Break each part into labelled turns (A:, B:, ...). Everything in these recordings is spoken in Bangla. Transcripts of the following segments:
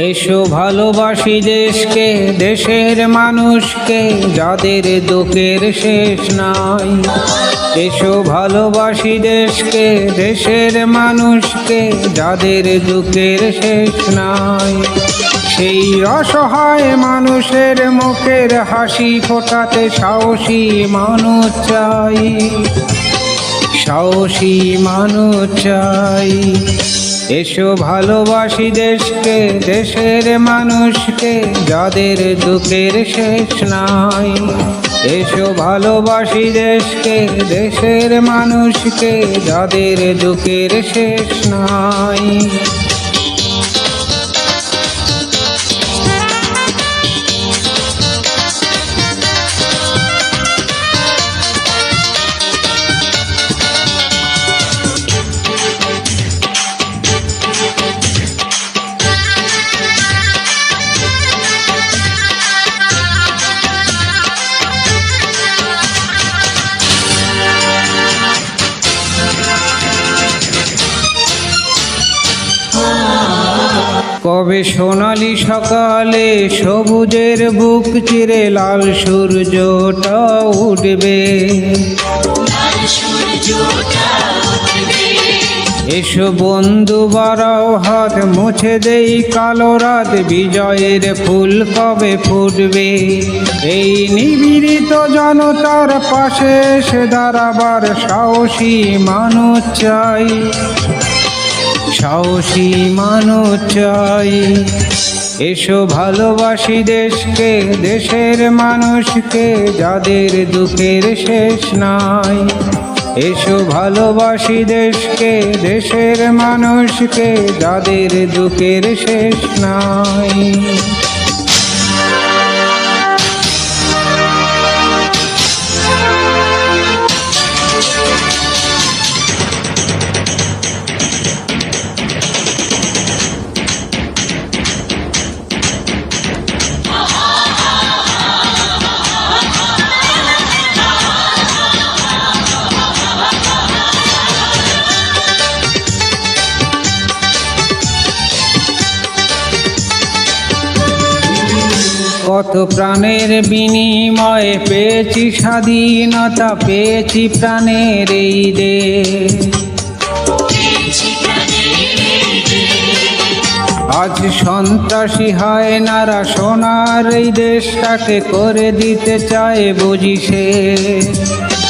A: এসো ভালোবাসি দেশকে, দেশের মানুষকে, যাদের দুঃখের শেষ নাই। এসো ভালোবাসি দেশকে, দেশের মানুষকে, যাদের দুঃখের শেষ নাই। সেই অসহায় মানুষের মুখের হাসি ফোটাতে সাহসী মানুষ চাই, সাহসী মানুষ চাই। এসো ভালোবাসি দেশকে, দেশের মানুষকে, যাদের দুঃখের শেষ নাই। এসো ভালোবাসি দেশকে, দেশের মানুষকে, যাদের দুঃখের শেষ নাই। কবে সোনালি সকালে সবুজের বুক চিরে লাল সূর্যটা উঠবে। এসো বন্ধু বাড়াও হাত, মুছে দেই কালো রাত, বিজয়ের ফুল কবে ফুটবে। এই নিবিড়িত জনতার পাশে এসে দাঁড়াবার সাহসী মানুষ চাই, সাহসী মানুষ চাই। এসো ভালোবাসি দেশকে, দেশের মানুষকে, যাদের দুঃখের শেষ নাই। এসো ভালোবাসি দেশকে, দেশের মানুষকে, যাদের দুঃখের শেষ নাই। কত প্রাণের বিনিময়ে পেয়েছি স্বাধীনতা, পেয়েছি প্রাণের এই দেশ। আজ সন্ত্রাসী হয় নারা সোনার এই দেশটাকে করে দিতে চায় বুঝি সে।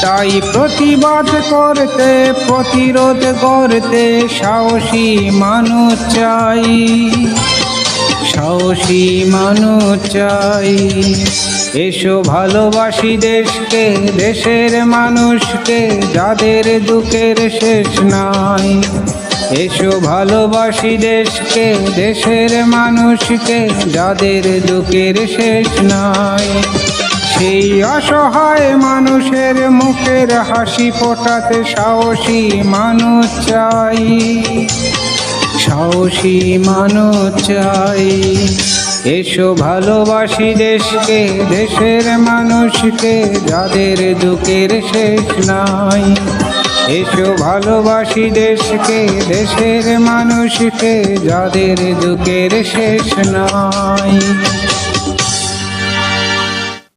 A: তাই প্রতিবাদ করতে, প্রতিরোধ করতে সাহসী মানুষ চাই, সাহসী মানুষ চাই। এসো ভালোবাসি দেশকে, দেশের মানুষকে, যাদের দুঃখের শেষ নাই। এসো ভালোবাসি দেশকে, দেশের মানুষকে, যাদের দুঃখের শেষ নাই। সেই অসহায় মানুষের মুখের হাসি ফোটাতে সাহসী মানুষ চাই, সাহসী মানুষ চাই। এসো ভালোবাসি দেশকে, দেশের মানুষকে, যাদের দুঃখের শেষ নাই। এসো ভালোবাসি দেশকে, দেশের মানুষকে, যাদের দুঃখের শেষ নাই।